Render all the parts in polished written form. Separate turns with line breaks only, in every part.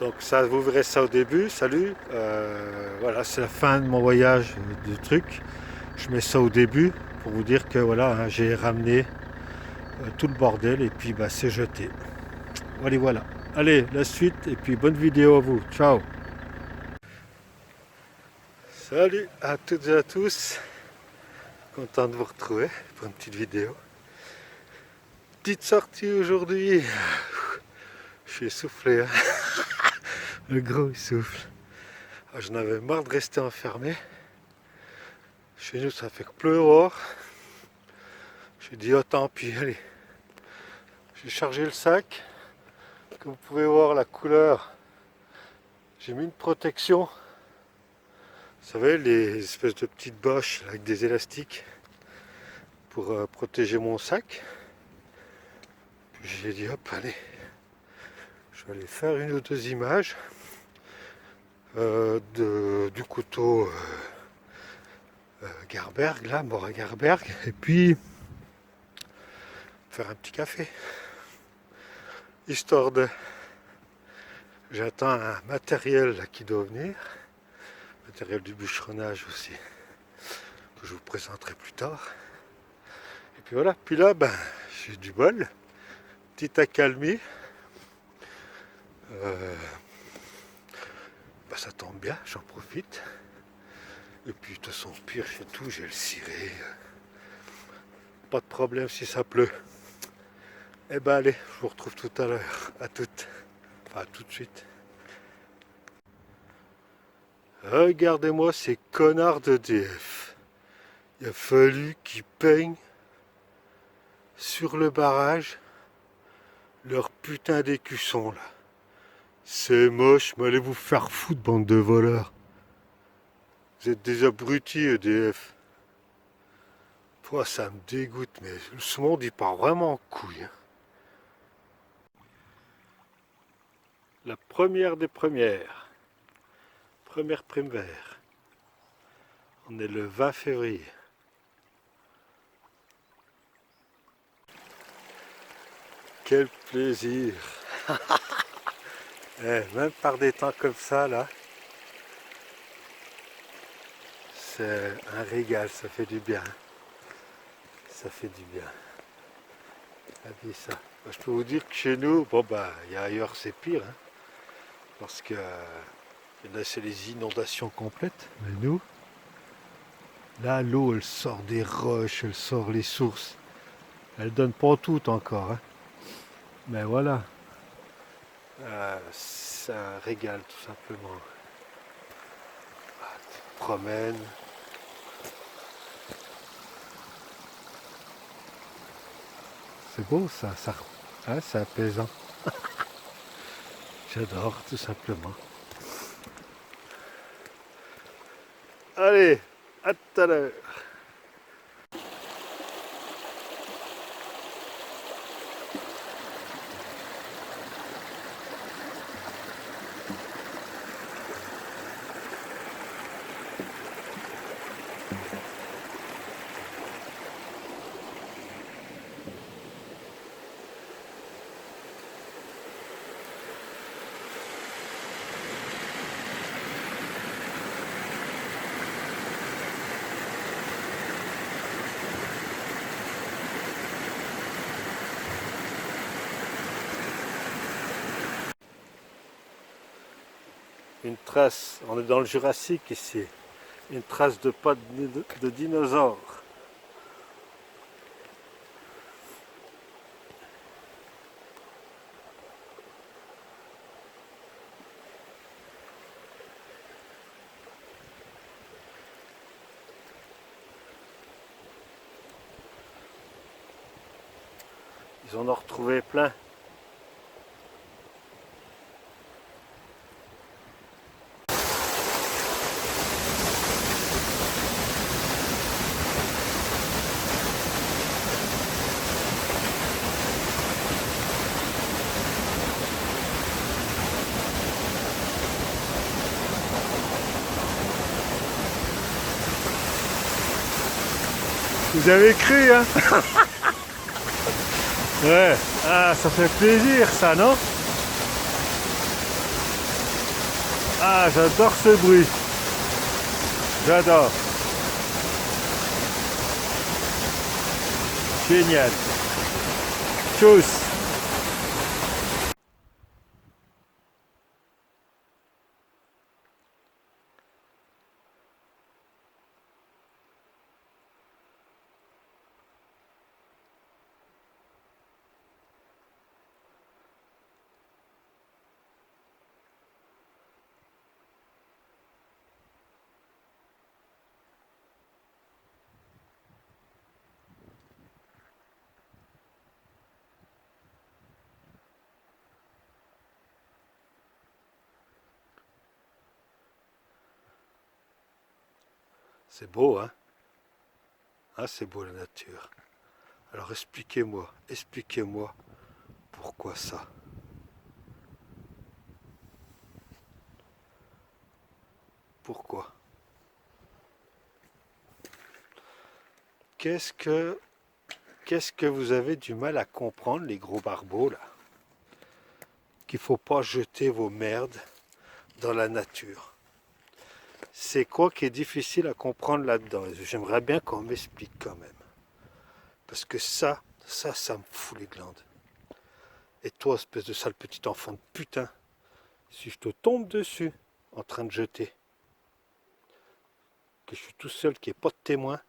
Donc ça, vous verrez ça au début. Salut. Voilà, c'est la fin de mon voyage du truc. Je mets ça au début pour vous dire que voilà, hein, j'ai ramené tout le bordel et puis bah, c'est jeté. Allez, voilà. Allez, la suite et puis bonne vidéo à vous. Ciao. Salut à toutes et à tous. Content de vous retrouver pour une petite vidéo. Petite sortie aujourd'hui. Je suis essoufflé. Hein. Le gros il souffle. J'en avais marre de rester enfermé. Chez nous ça fait que pleuvoir. J'ai dit oh tant pis, allez. J'ai chargé le sac. Comme vous pouvez voir la couleur, j'ai mis une protection. Vous savez les espèces de petites bâches avec des élastiques pour protéger mon sac. Puis j'ai dit hop allez. Je vais aller faire une ou deux images du couteau Garberg, là, Mora Garberg, et puis faire un petit café. Histoire de... J'attends un matériel là, qui doit venir, matériel du bûcheronnage aussi, que je vous présenterai plus tard. Et puis voilà, puis là, ben, j'ai du bol, petite accalmie. Ben, ça tombe bien, j'en profite. Et puis de toute façon, pire chez tout, j'ai le ciré. Pas de problème si ça pleut. Eh ben allez, je vous retrouve tout à l'heure. À toutes. Enfin, tout de suite. Regardez-moi ces connards d'EDF. Il a fallu qu'ils peignent sur le barrage leur putain d'écusson là. C'est moche, mais allez vous faire foutre, bande de voleurs. Vous êtes des abrutis, EDF. Pouah, ça me dégoûte, mais ce monde il part vraiment en couille. Hein. La première des premières. Première primaire. On est le 20 février. Quel plaisir. Même par des temps comme ça, là, c'est un régal, ça fait du bien. Ça fait du bien. Regardez ça. Je peux vous dire que chez nous, bon bah, il y a ailleurs c'est pire, hein, parce que là c'est les inondations complètes. Mais nous, là l'eau elle sort des roches, elle sort les sources. Elle donne pas tout encore, hein. Mais voilà, c'est un régal tout simplement. Tu te promènes. C'est beau ça, hein, c'est apaisant. J'adore tout simplement. Allez, à tout à l'heure. Une trace, on est dans le Jurassique ici, une trace de pas de dinosaures. Ils en ont retrouvé plein. Vous avez cru, hein? Ouais, ah, ça fait plaisir ça, non? Ah, j'adore ce bruit. J'adore. Génial. Tchuss. C'est beau, hein? Ah, c'est beau la nature. Alors expliquez-moi pourquoi ça? Pourquoi? Qu'est-ce que qu'est-ce que vous avez du mal à comprendre, les gros barbeaux là? Qu'il faut pas jeter vos merdes dans la nature. C'est quoi qui est difficile à comprendre là-dedans? J'aimerais bien qu'on m'explique quand même. Parce que ça me fout les glandes. Et toi, espèce de sale petit enfant de putain, si je te tombe dessus en train de jeter, que je suis tout seul, qu'il n'y ait pas de témoin,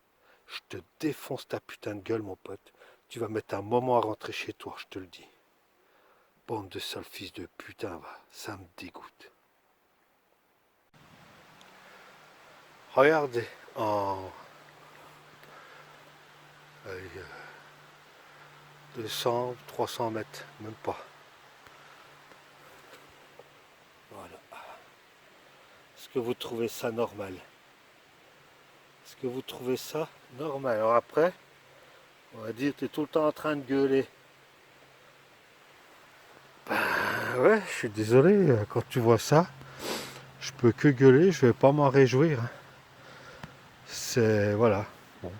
je te défonce ta putain de gueule, mon pote. Tu vas mettre un moment à rentrer chez toi, je te le dis. Bande de sales fils de putain, va, ça me dégoûte. Regardez, en 200, 300 mètres, même pas. Voilà. Est-ce que vous trouvez ça normal? Est-ce que vous trouvez ça normal? Alors après, on va dire que tu es tout le temps en train de gueuler. Ben ouais, je suis désolé, quand tu vois ça, je peux que gueuler, je vais pas m'en réjouir. C'est... voilà. Bon.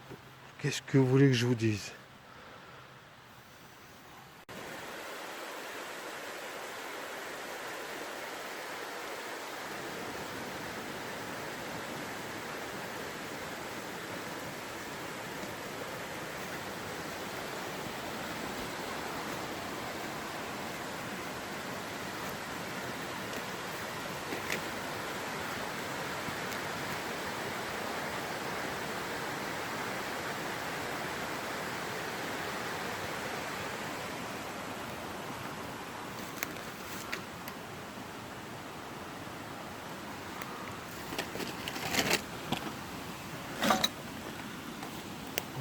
Qu'est-ce que vous voulez que je vous dise?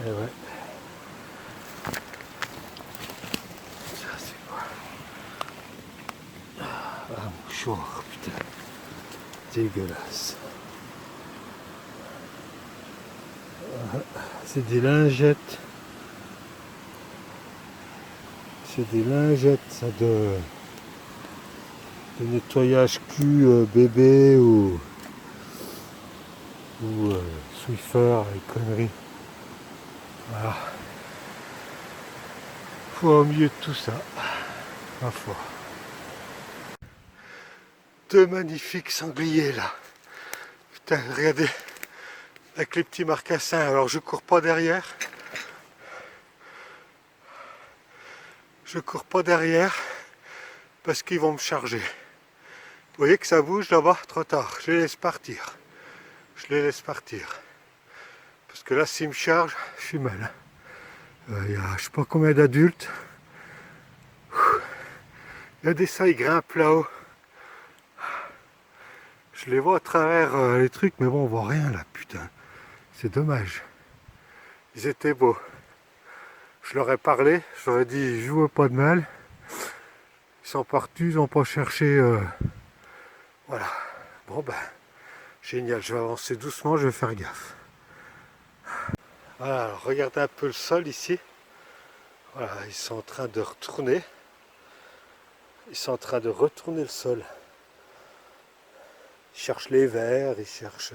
Eh ouais. Ça c'est quoi? Ah, mouchoir, putain. Dégueulasse. C'est des lingettes. C'est des lingettes, ça, de nettoyage cul bébé ou Swiffer, les conneries. Voilà. Faut au milieu de tout ça. Ma foi. Deux magnifiques sangliers là. Putain, regardez. Avec les petits marcassins. Alors je cours pas derrière. Je cours pas derrière parce qu'ils vont me charger. Vous voyez que ça bouge là-bas, trop tard. Je les laisse partir. Je les laisse partir. Parce que là, s'ils me chargent, je suis mal. Il y a je sais pas combien d'adultes. Regardez ça, ils grimpent là-haut. Je les vois à travers les trucs, mais bon, on voit rien là, putain. C'est dommage. Ils étaient beaux. Je leur ai parlé, je leur ai dit, je vous pas de mal. Ils sont partis, ils n'ont pas cherché. Voilà. Bon ben, génial, je vais avancer doucement, je vais faire gaffe. Voilà, alors regardez un peu le sol ici. Voilà, ils sont en train de retourner. Ils sont en train de retourner le sol. Ils cherchent les vers, ils cherchent...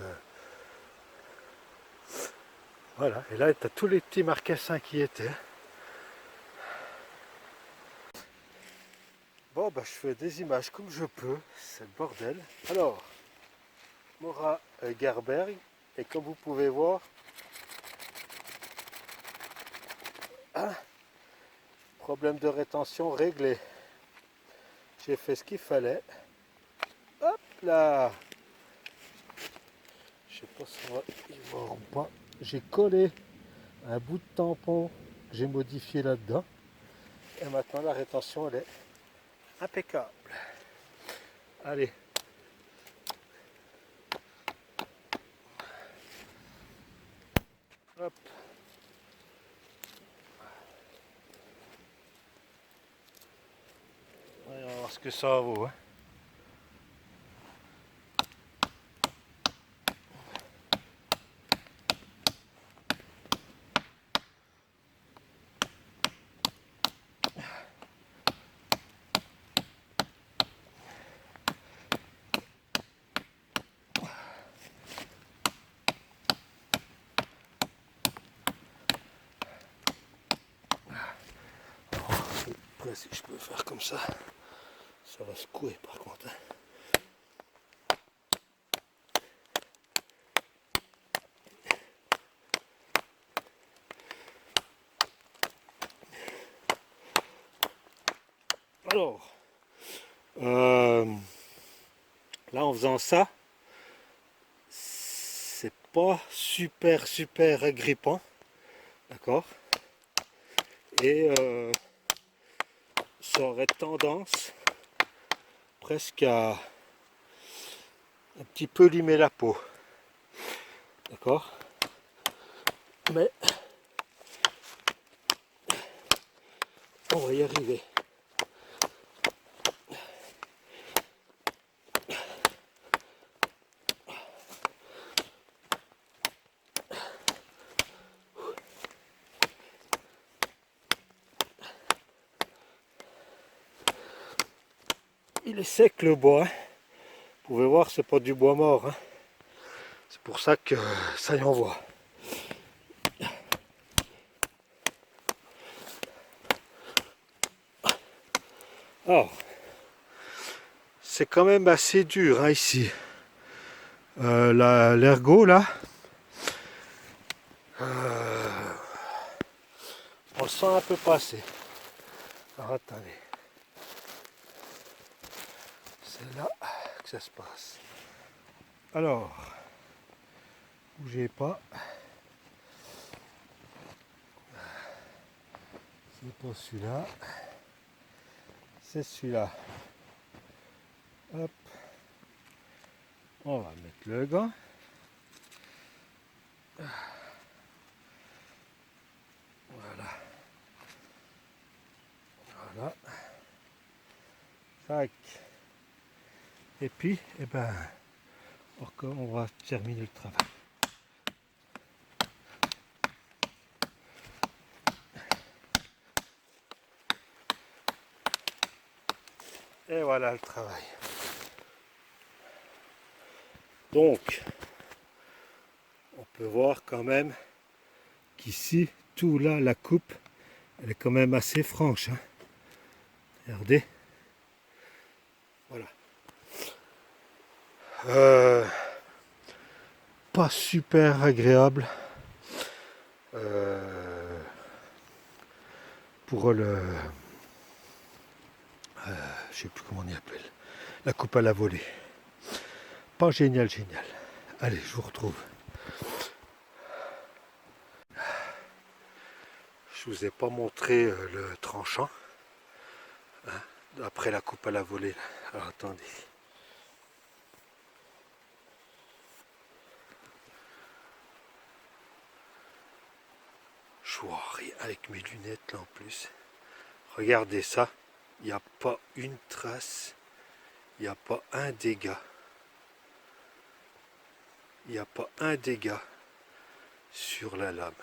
Voilà, et là tu as tous les petits marcassins qui étaient. Bon, bah, je fais des images comme je peux, c'est le bordel. Alors, Mora Gerberg, et comme vous pouvez voir, problème de rétention réglé. J'ai fait ce qu'il fallait. Hop là! Je sais pas si on va y voir ou pas. J'ai collé un bout de tampon que j'ai modifié là-dedans. Et maintenant la rétention elle est impeccable. Allez. Hop. On va voir ce que ça vaut. Hein. Après, si je peux faire comme ça va secouer par contre. Hein. Alors, là en faisant ça, c'est pas super agrippant, d'accord, et ça aurait tendance presque à un petit peu limer la peau, d'accord, mais on va y arriver. Il est sec le bois, hein. Vous pouvez voir, c'est pas du bois mort, hein. C'est pour ça que ça y envoie. Alors, c'est quand même assez dur hein, ici. L'ergot là, on le sent un peu passer. Alors attendez. C'est là que ça se passe. Alors, bougez pas. C'est pas celui-là. C'est celui-là. Hop. On va mettre le gant. Voilà. Voilà. Tac. Et puis, eh ben, on va terminer le travail. Et voilà le travail. Donc, on peut voir quand même qu'ici, tout là, la coupe, elle est quand même assez franche. Hein. Regardez. Voilà. Pas super agréable pour le... je sais plus comment on y appelle. La coupe à la volée. Pas génial. Allez, je vous retrouve. Je vous ai pas montré le tranchant. Hein, après la coupe à la volée. Alors attendez. Je vois rien avec mes lunettes là en plus. Regardez ça. Il n'y a pas une trace. Il n'y a pas un dégât. Il n'y a pas un dégât sur la lame.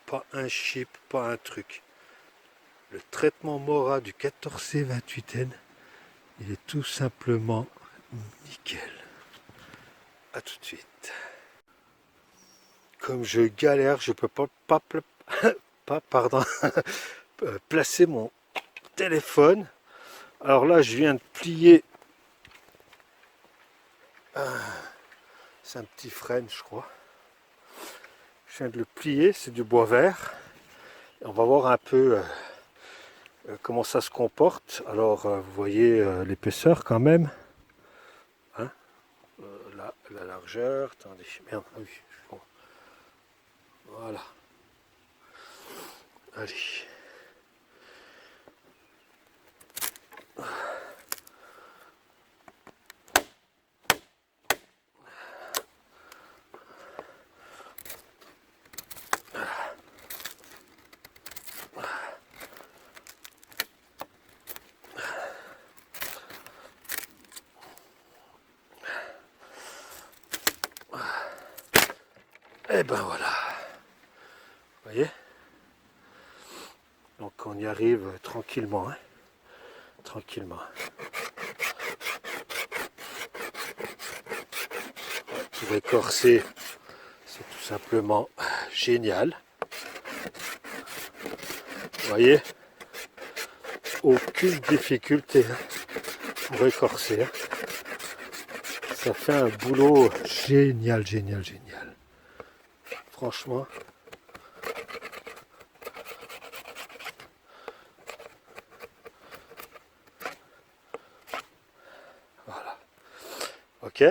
Pas un chip, pas un truc. Le traitement Mora du 14C28N, il est tout simplement nickel. A tout de suite. Comme je galère, je peux pas pardon, placer mon téléphone. Alors là, je viens de plier C'est un petit frêne, je crois. Je viens de le plier, c'est du bois vert. Et on va voir un peu comment ça se comporte. Alors, vous voyez l'épaisseur quand même. Hein, la largeur. Attendez, merde. Ah oui, bon. Voilà. Allez. Et ben voilà. Vous voyez? Donc on y arrive tranquillement. Hein, tranquillement. Pour écorcer, c'est tout simplement génial. Vous voyez? Aucune difficulté pour écorcer. Ça fait un boulot génial, génial, génial. Franchement. Voilà. Ok.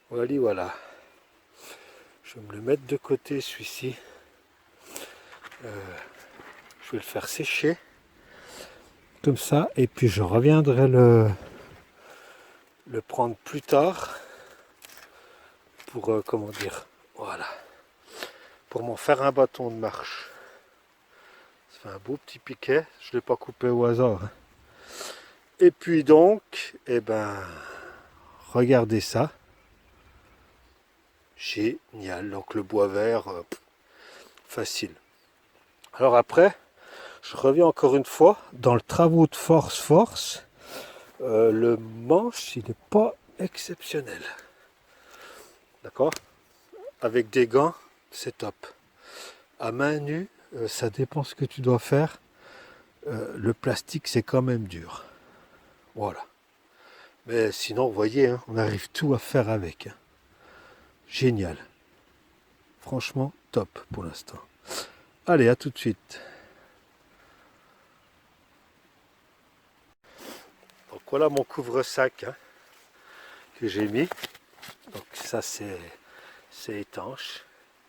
Voilà, voilà. Je vais me le mettre de côté, celui-ci. Je vais le faire sécher. Comme ça. Et puis je reviendrai le prendre plus tard. Pour, comment dire, voilà. Pour m'en faire un bâton de marche. Ça fait un beau petit piquet. Je ne l'ai pas coupé au hasard. Hein. Et puis donc, eh ben, regardez ça. Génial. Donc le bois vert, facile. Alors après, je reviens encore une fois dans le travaux de force. Le manche, il n'est pas exceptionnel. D'accord? Avec des gants, c'est top. À main nue, ça dépend ce que tu dois faire. Le plastique, c'est quand même dur. Voilà. Mais sinon, vous voyez, hein, on arrive tout à faire avec. Hein. Génial. Franchement, top pour l'instant. Allez, à tout de suite. Donc voilà mon couvre-sac hein, que j'ai mis. Donc ça c'est étanche.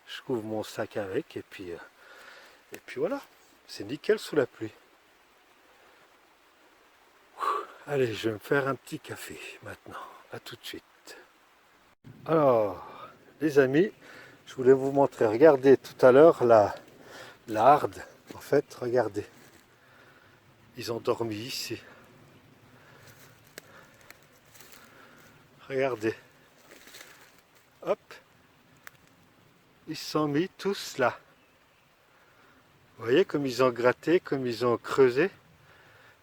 Je couvre mon sac avec et puis voilà. C'est nickel sous la pluie. Allez, je vais me faire un petit café maintenant. À tout de suite. Alors, les amis, je voulais vous montrer. Regardez tout à l'heure la harde. En fait, regardez. Ils ont dormi ici. Regardez. Hop. Ils se sont mis tous là. Vous voyez comme ils ont gratté, comme ils ont creusé.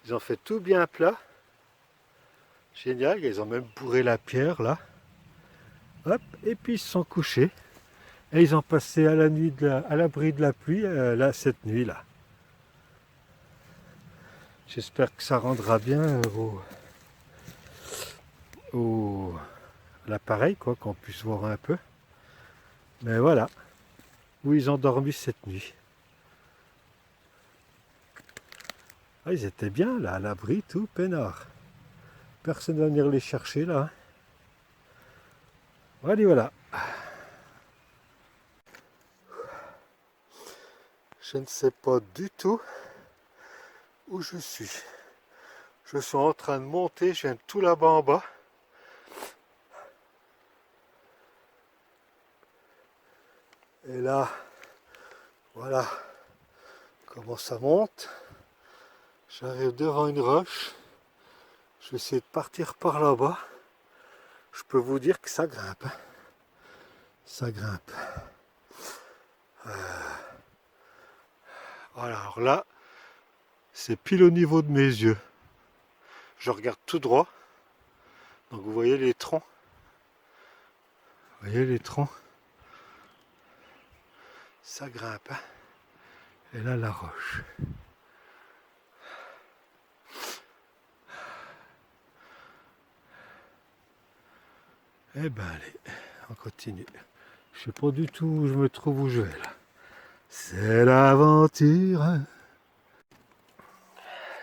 Ils ont fait tout bien plat. Génial, ils ont même bourré la pierre là. Hop, et puis ils se sont couchés. Et ils ont passé à la nuit à l'abri de la pluie là, cette nuit là. J'espère que ça rendra bien à l'appareil, quoi, qu'on puisse voir un peu. Mais voilà, où ils ont dormi cette nuit. Ah, ils étaient bien là, à l'abri, tout peinard. Personne ne va venir les chercher là. Voilà, voilà. Je ne sais pas du tout où je suis. Je suis en train de monter, je viens de tout là-bas en bas. Et là, voilà comment ça monte. J'arrive devant une roche. Je vais essayer de partir par là-bas. Je peux vous dire que ça grimpe. Hein. Ça grimpe. Voilà, alors là, c'est pile au niveau de mes yeux. Je regarde tout droit. Donc vous voyez les troncs. Vous voyez les troncs. Ça grimpe. Hein. Et là, la roche. Eh ben allez, on continue. Je sais pas du tout où je me trouve, où je vais là. C'est l'aventure.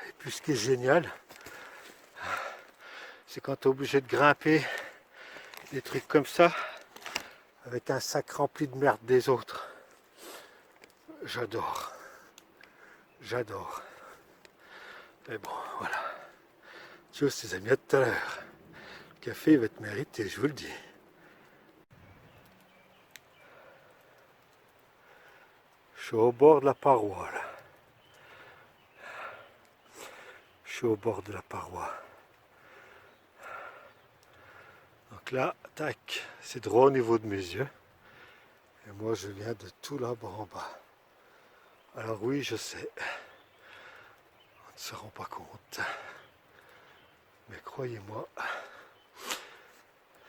Et puis ce qui est génial, c'est quand tu es obligé de grimper des trucs comme ça, avec un sac rempli de merde des autres. J'adore. J'adore. Mais bon, voilà. Tu vois, ces amis, à tout à l'heure. Le café il va te mériter, je vous le dis. Je suis au bord de la paroi, là. Je suis au bord de la paroi. Donc là, tac, c'est droit au niveau de mes yeux. Et moi, je viens de tout là-bas en bas. Alors oui, je sais, on ne se rend pas compte. Mais croyez-moi,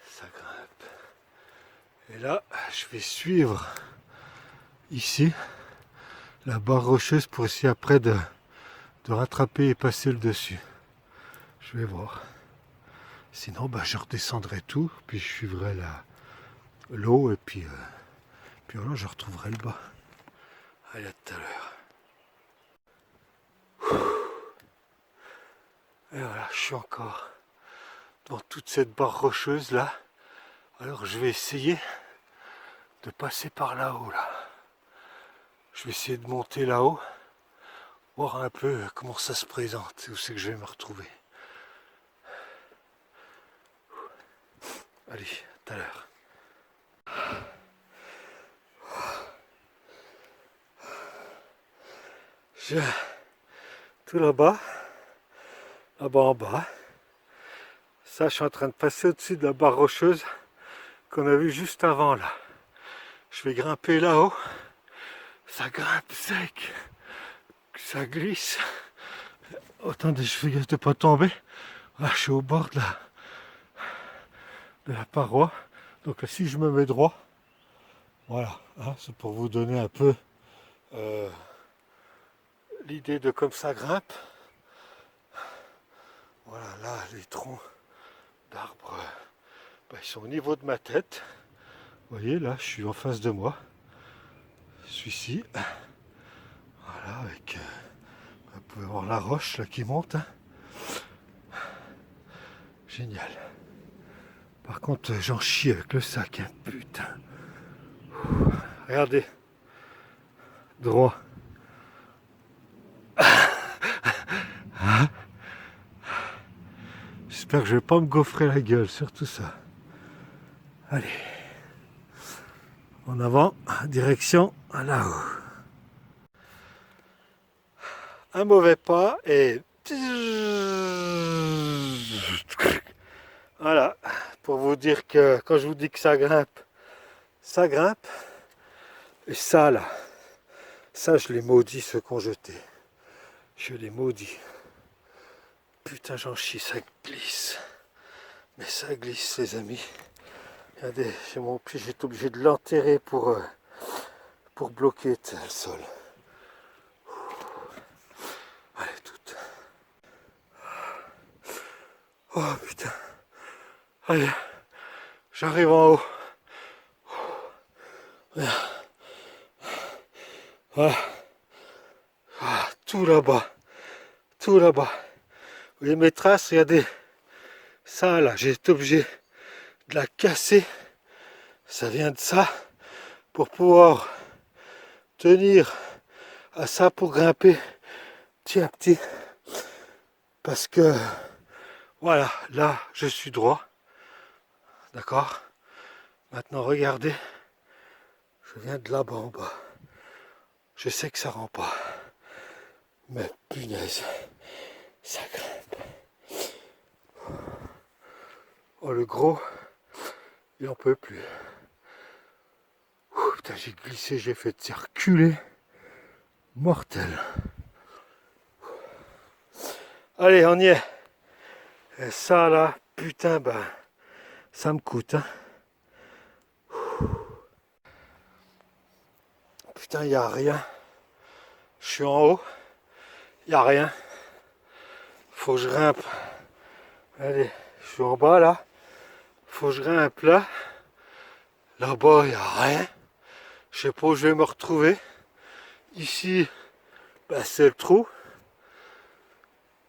ça grimpe. Et là, je vais suivre ici la barre rocheuse pour essayer après de rattraper et passer le dessus. Je vais voir. Sinon, bah, je redescendrai tout, puis je suivrai l'eau et puis voilà, je retrouverai le bas. Allez, à tout à l'heure. Et voilà, je suis encore dans toute cette barre rocheuse là. Alors je vais essayer de passer par là-haut là. Je vais essayer de monter là-haut, voir un peu comment ça se présente, où c'est que je vais me retrouver. Allez, à tout à l'heure. Tout là-bas en bas. Ça, je suis en train de passer au-dessus de la barre rocheuse qu'on a vue juste avant là. Je vais grimper là-haut. Ça grimpe sec. Ça glisse. Oh, attendez, je fais gaffe de pas tomber. Là, je suis au bord de la paroi. Donc là, si je me mets droit, voilà, hein, c'est pour vous donner un peu l'idée de comme ça grimpe. Voilà, là, les troncs d'arbres, bah, ils sont au niveau de ma tête. Vous voyez, là, je suis en face de moi. Celui-ci. Voilà, avec... vous pouvez voir la roche là qui monte. Hein. Génial. Par contre, j'en chie avec le sac. Hein. Putain. Regardez. Droit. J'espère que je vais pas me gaufrer la gueule, surtout ça. Allez. En avant, direction là-haut. Un mauvais pas et... Voilà. Pour vous dire que quand je vous dis que ça grimpe, ça grimpe. Et ça là, ça je les maudis ceux qu'on jeté. Je les maudis. Putain j'en chie, ça glisse. Mais ça glisse les amis. Regardez, j'ai mon pied, j'ai été obligé de l'enterrer pour bloquer le sol. Allez, toutes. Oh putain. Allez, j'arrive en haut. Voilà. Ah, tout là-bas. Tout là-bas. Vous voyez mes traces, regardez. Ça là, j'ai été obligé de la casser. Ça vient de ça. Pour pouvoir tenir à ça pour grimper petit à petit. Parce que voilà, là je suis droit. D'accord? Maintenant regardez. Je viens de là-bas en bas. Je sais que ça rend pas. Mais punaise, ça grimpe. Oh le gros, il en peut plus. Ouh, putain, j'ai glissé, j'ai fait circuler. Mortel. Allez, on y est. Et ça là, putain, ben, ça me coûte. Hein. Putain, il n'y a rien. Je suis en haut. Il n'y a rien. Faut que je grimpe. Allez, je suis en bas là. faut que je grimpe là. Là-bas, il n'y a rien. Je sais pas où je vais me retrouver. Ici, bah, c'est le trou.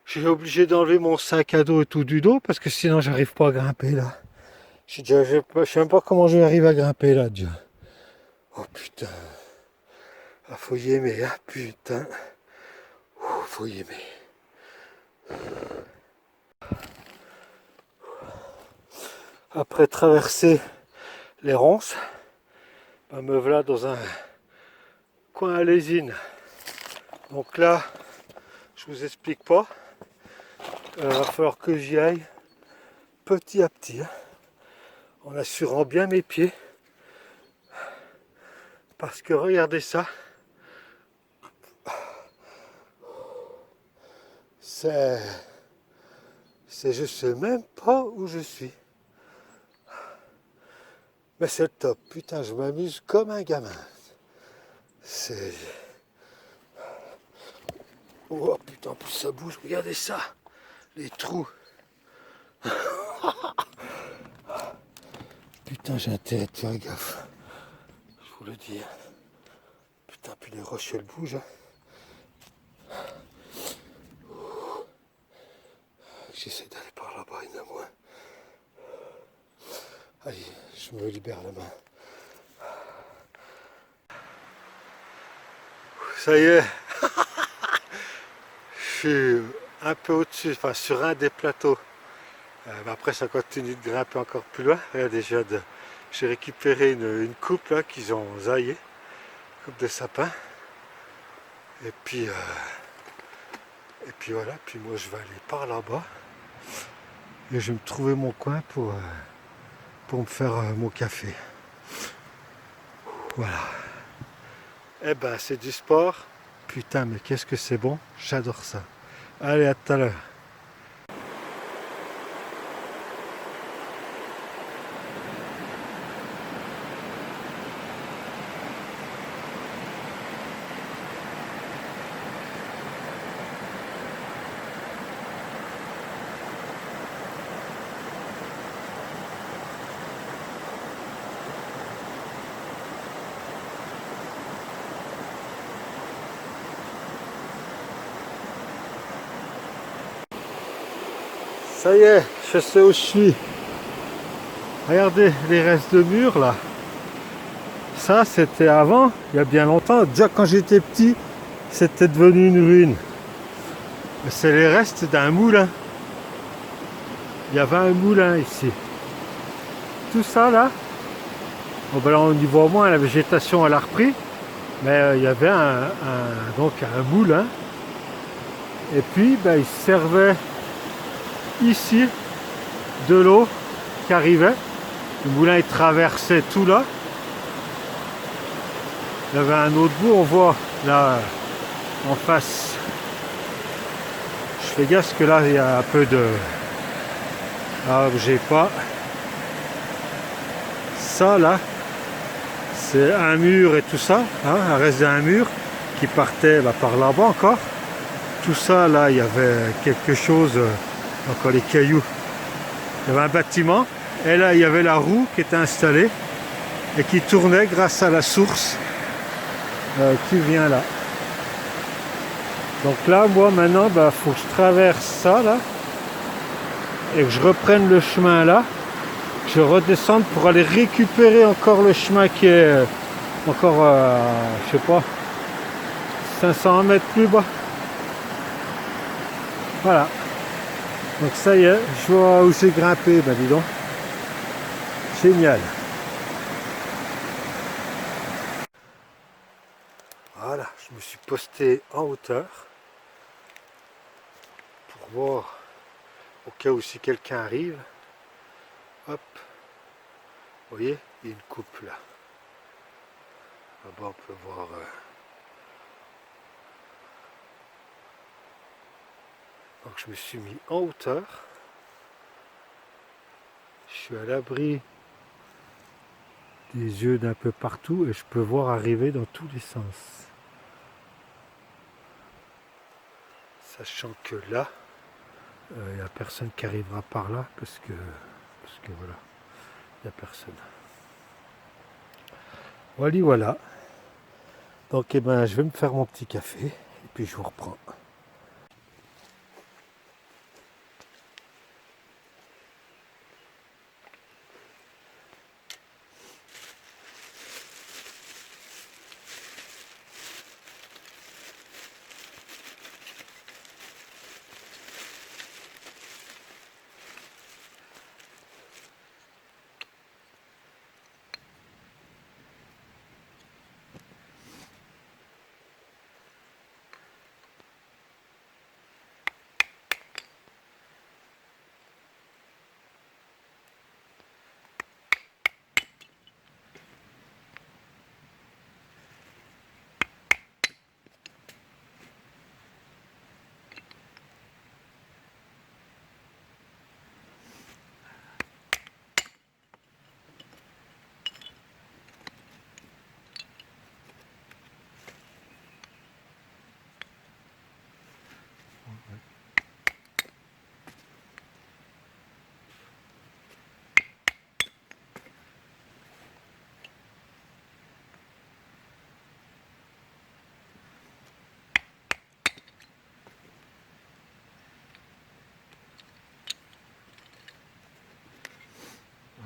J'ai obligé d'enlever mon sac à dos et tout du dos parce que sinon j'arrive pas à grimper là. Je sais même pas comment je vais arriver à grimper là déjà. Oh putain. Ah, faut y aimer, hein, putain. Faut y aimer. Après traverser les ronces, bah, me voilà dans un coin à l'ésine. Donc là, je vous explique pas. Va falloir que j'y aille petit à petit, hein, en assurant bien mes pieds. Parce que regardez ça. C'est... Je sais même pas où je suis. Mais c'est le top. Putain, je m'amuse comme un gamin. C'est... Oh putain, en plus ça bouge. Regardez ça. Les trous. Putain, j'ai intérêt de faire gaffe. Je vous le dis. Putain, puis les roches, elles bougent. J'essaie d'aller par là-bas, il y en a moins. Allez, je me libère la main. Ça y est. Je suis un peu au-dessus, enfin sur un des plateaux. Après ça continue de grimper encore plus loin. Regardez, j'ai récupéré une coupe là qu'ils ont zaillée, coupe de sapin. Et puis voilà, puis moi je vais aller par là-bas. Et je vais me trouver mon coin pour me faire mon café. Voilà. Eh ben c'est du sport. Putain mais qu'est-ce que c'est bon, j'adore ça. Allez, à tout à l'heure. Ça y est, je sais où je suis. Regardez les restes de murs là. Ça c'était avant, il y a bien longtemps. Déjà quand j'étais petit, c'était devenu une ruine. C'est les restes d'un moulin. Il y avait un moulin ici. Tout ça là, bon, ben là on y voit moins, la végétation elle a repris. Mais il y avait donc un moulin. Et puis ben, il servait ici de l'eau qui arrivait. Le moulin il traversait tout là. Il y avait un autre bout, on voit là en face. Je fais gaffe que là il y a un peu de... Ah, j'ai pas. Ça là, c'est un mur et tout ça, hein, un reste d'un mur qui partait bah, par là-bas encore. Tout ça là, il y avait quelque chose, encore les cailloux. Il y avait un bâtiment et là il y avait la roue qui était installée et qui tournait grâce à la source qui vient là. Donc là, moi maintenant, bah, faut que je traverse ça là et que je reprenne le chemin là. Je redescends pour aller récupérer encore le chemin qui est encore, je sais pas, 500 mètres plus bas. Voilà. Donc ça y est, je vois où j'ai grimpé, ben dis donc. Génial. Voilà, je me suis posté en hauteur pour voir au cas où si quelqu'un arrive. Hop. Vous voyez, il y a une coupe là. Là-bas on peut voir. Donc je me suis mis en hauteur. Je suis à l'abri des yeux d'un peu partout et je peux voir arriver dans tous les sens. Sachant que là, il n'y a personne qui arrivera par là parce que voilà. Il n'y a personne. Voilà, voilà. Donc eh ben, je vais me faire mon petit café et puis je vous reprends.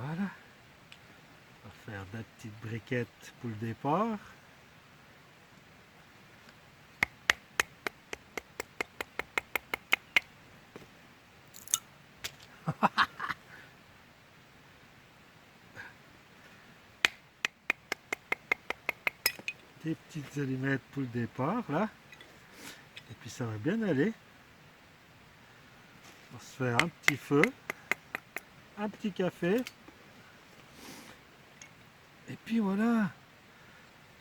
Voilà. On va faire des petites briquettes pour le départ. Des petites allumettes pour le départ là. Et puis ça va bien aller. On va se faire un petit feu, un petit café. Et puis voilà.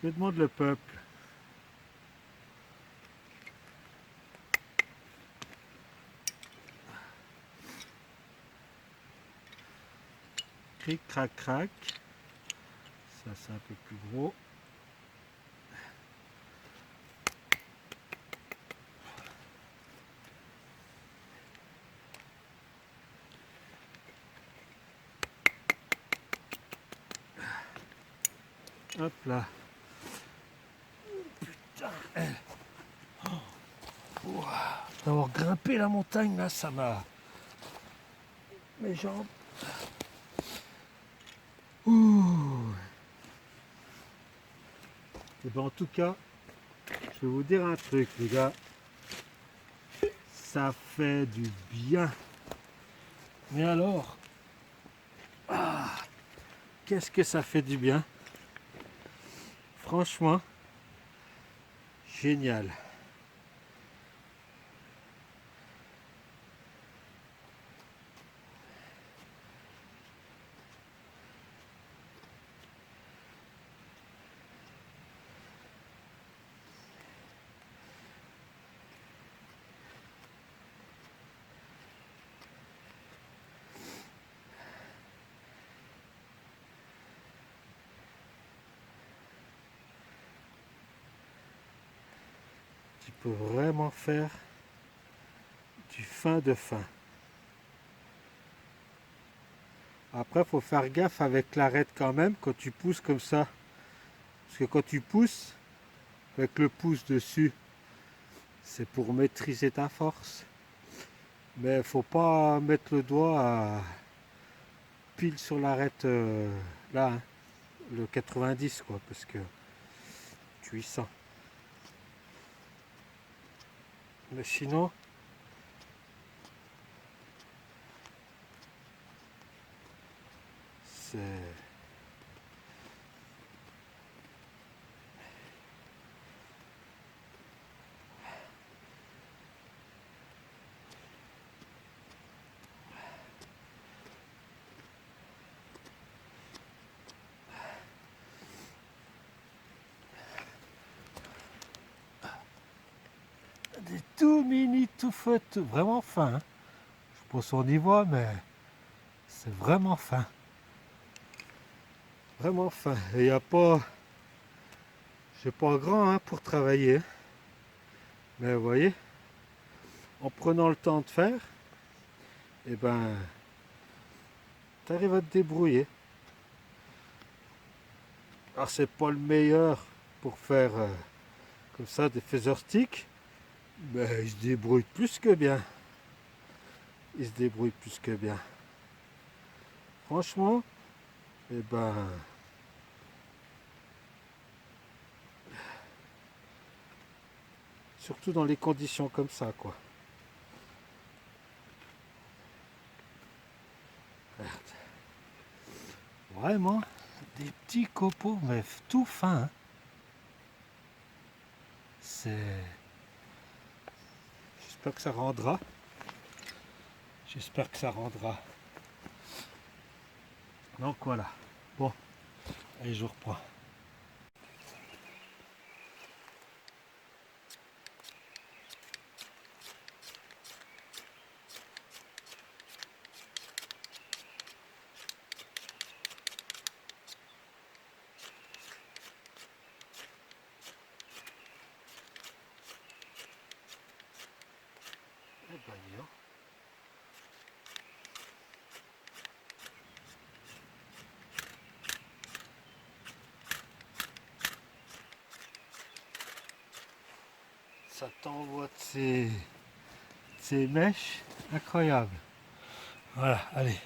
Que demande le peuple? Cric, crac, crac. Ça c'est un peu plus gros. Hop là. Putain. Oh. D'avoir grimpé la montagne là, ça m'a... Mes jambes. Ouh. Et ben en tout cas, je vais vous dire un truc les gars. Ça fait du bien. Mais alors, qu'est-ce que ça fait du bien? Franchement, génial. Tu peux vraiment faire du fin de fin. Après, il faut faire gaffe avec l'arête quand même quand tu pousses comme ça. Parce que quand tu pousses, avec le pouce dessus, c'est pour maîtriser ta force. Mais il ne faut pas mettre le doigt pile sur l'arête là, hein, le 90 quoi, parce que tu y sens. Mais sinon, c'est... des tout mini, tout feu, vraiment fin. Hein. Je sais pas si on y voit, mais c'est vraiment fin. Vraiment fin. Il n'y a pas... C'est pas grand hein, pour travailler. Mais vous voyez, en prenant le temps de faire, et ben, tu arrives à te débrouiller. Alors c'est pas le meilleur pour faire comme ça des feather sticks, mais il se débrouille plus que bien. Il se débrouille plus que bien. Franchement, eh ben, surtout dans les conditions comme ça, quoi. Vraiment, des petits copeaux, mais tout fins. Hein. C'est. J'espère que ça rendra. J'espère que ça rendra. Donc voilà. Bon, allez, je reprends. Eh ben, dis donc. Ça t'envoie de ces mèches incroyables. Voilà, allez.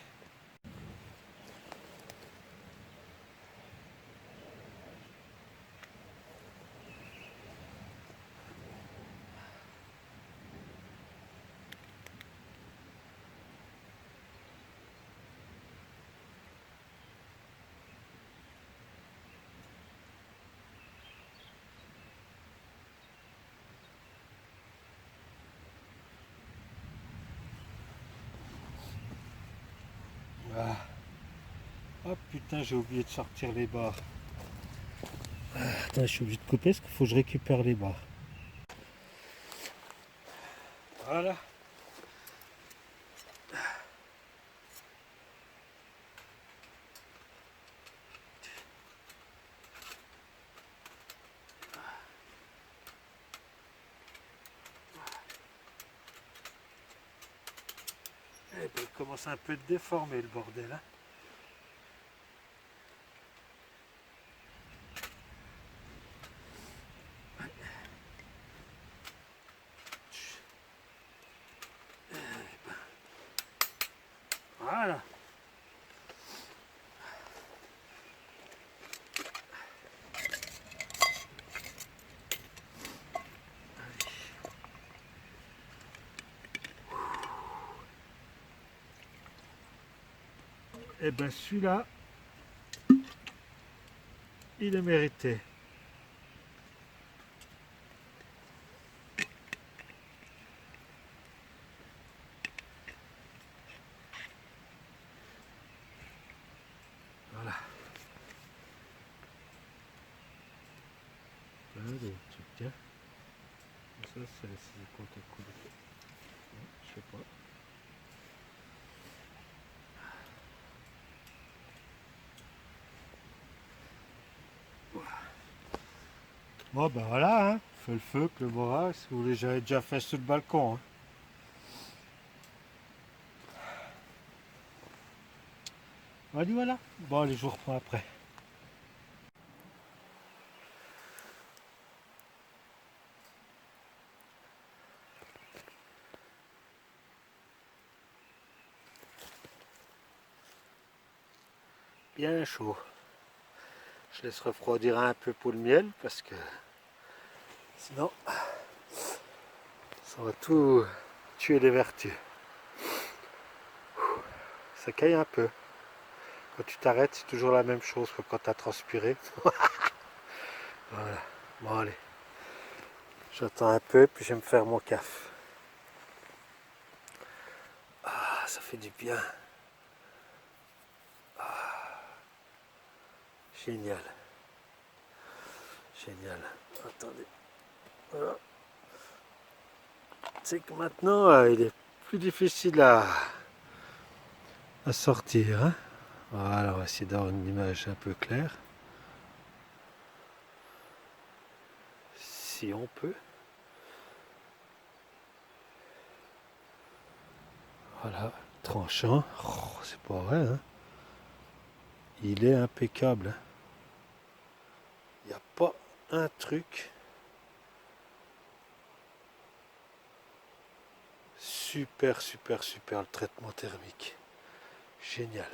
Voilà. Oh putain, j'ai oublié de sortir les barres. Attends, je suis obligé de couper parce qu'il faut que je récupère les barres. Voilà. Eh ben, il commence un peu de déformer le bordel. Hein. Voilà. Eh ben celui-là, il est mérité. Voilà. Allez, tu tiens. Ça, c'est le compte à couler. Je sais pas. Bon ben voilà, hein. Fais le feu, que le moral, si vous voulez, j'avais déjà fait sur le balcon. Hein. Allez, voilà. Bon, allez, je vous reprends après. Bien chaud. Je laisse refroidir un peu pour le miel parce que sinon ça va tout tuer les vertus. Ça caille un peu. Quand tu t'arrêtes, c'est toujours la même chose que quand tu as transpiré. Voilà. Bon, allez. J'attends un peu, puis je vais me faire mon café. Ah, ça fait du bien. Génial. Génial. Attendez. Voilà. C'est que maintenant, il est plus difficile à sortir. Hein. Voilà, on va essayer d'avoir une image un peu claire. Si on peut. Voilà, tranchant. Oh, c'est pas vrai, hein. Il est impeccable. Hein. Il n'y a pas un truc. Super, super, super le traitement thermique. Génial.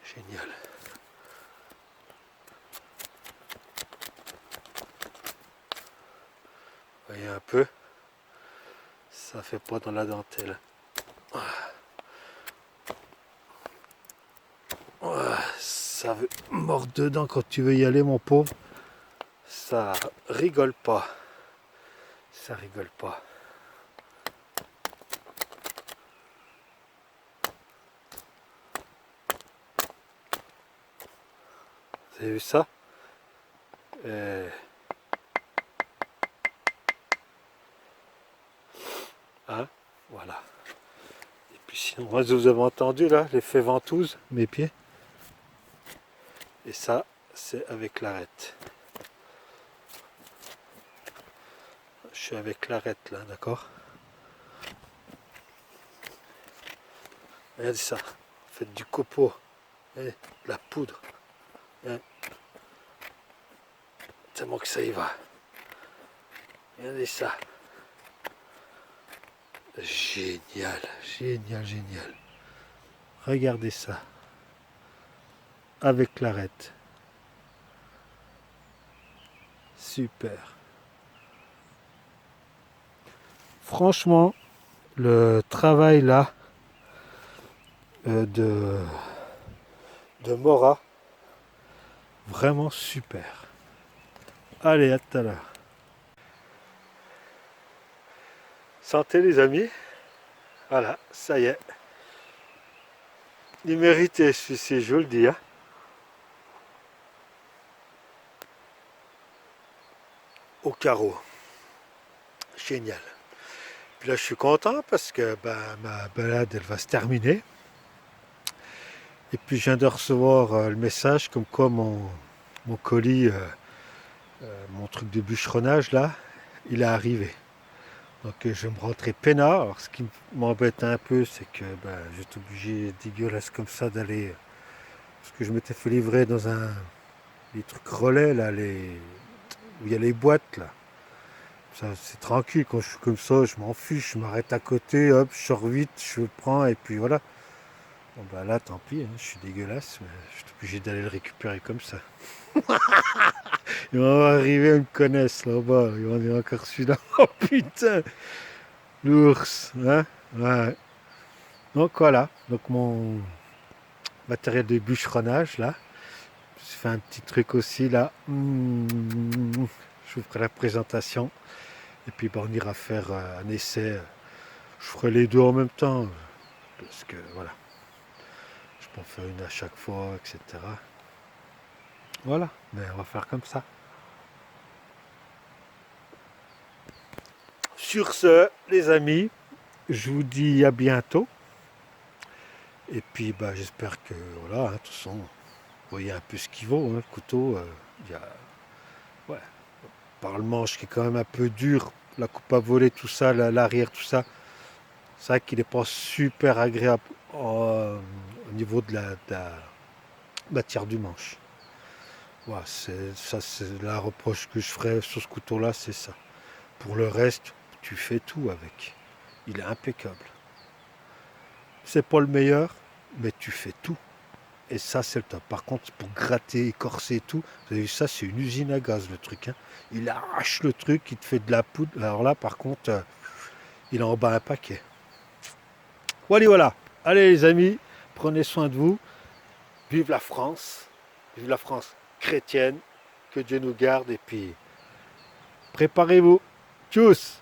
Génial. Vous voyez un peu, ça fait pas dans la dentelle. Ça veut mordre dedans quand tu veux y aller, mon pauvre. Ça rigole pas. Ça rigole pas. Vous avez vu ça? Hein? Voilà. Et puis sinon, moi, vous avez entendu là, l'effet ventouse, mes pieds. Et ça, c'est avec l'arête. Je suis avec l'arête là, d'accord? Regardez ça. Faites du copeau. De la poudre. Tellement que ça y va. Regardez ça. Génial, génial, génial. Regardez ça. Avec l'arête. Super. Franchement, le travail là de Mora, vraiment super. Allez, à tout à l'heure. Santé les amis. Voilà, ça y est. Il méritait celui-ci, je vous le dis. Hein. Au carreau. Génial. Puis là, je suis content parce que ma balade, elle va se terminer. Et puis, je viens de recevoir le message comme quoi mon colis, mon truc de bûcheronnage, là, il est arrivé. Donc, je vais me rentrer peinard. Alors, ce qui m'embête un peu, c'est que j'étais obligé, dégueulasse comme ça, d'aller... Parce que je m'étais fait livrer dans les trucs relais, là, où il y a les boîtes, là. Ça, c'est tranquille, quand je suis comme ça, je m'en fiche, je m'arrête à côté, hop, je sors vite, je le prends, et puis voilà. Bon bah là, tant pis, hein, je suis dégueulasse, mais je suis obligé d'aller le récupérer comme ça. Ils vont arriver, ils me connaissent là-bas, ils vont dire encore celui-là. Oh putain, l'ours, hein, ouais. Donc voilà, donc mon matériel de bûcheronnage là. Je fais un petit truc aussi là. Je vous ferai la présentation. Et puis on ira faire un essai. Je ferai les deux en même temps. Parce que voilà. Je peux en faire une à chaque fois, etc. Voilà. Mais on va faire comme ça. Sur ce, les amis, je vous dis à bientôt. Et puis j'espère que voilà, hein, de toute façon, vous voyez un peu ce qu'il vaut, hein, le couteau. Il y a, ouais, par le manche qui est quand même un peu dur, la coupe à voler, tout ça, l'arrière, tout ça. C'est vrai qu'il n'est pas super agréable au niveau de la matière du manche. Voilà, c'est la reproche que je ferais sur ce couteau-là, c'est ça. Pour le reste, tu fais tout avec. Il est impeccable. C'est pas le meilleur, mais tu fais tout. Et ça, c'est le top. Par contre, pour gratter, écorcer et tout, vous avez vu ça, c'est une usine à gaz, le truc. Hein. Il arrache le truc, il te fait de la poudre. Alors là, par contre, il en bat un paquet. Voilà, voilà. Allez, les amis, prenez soin de vous. Vive la France. Vive la France chrétienne. Que Dieu nous garde. Et puis, préparez-vous. Tchuss!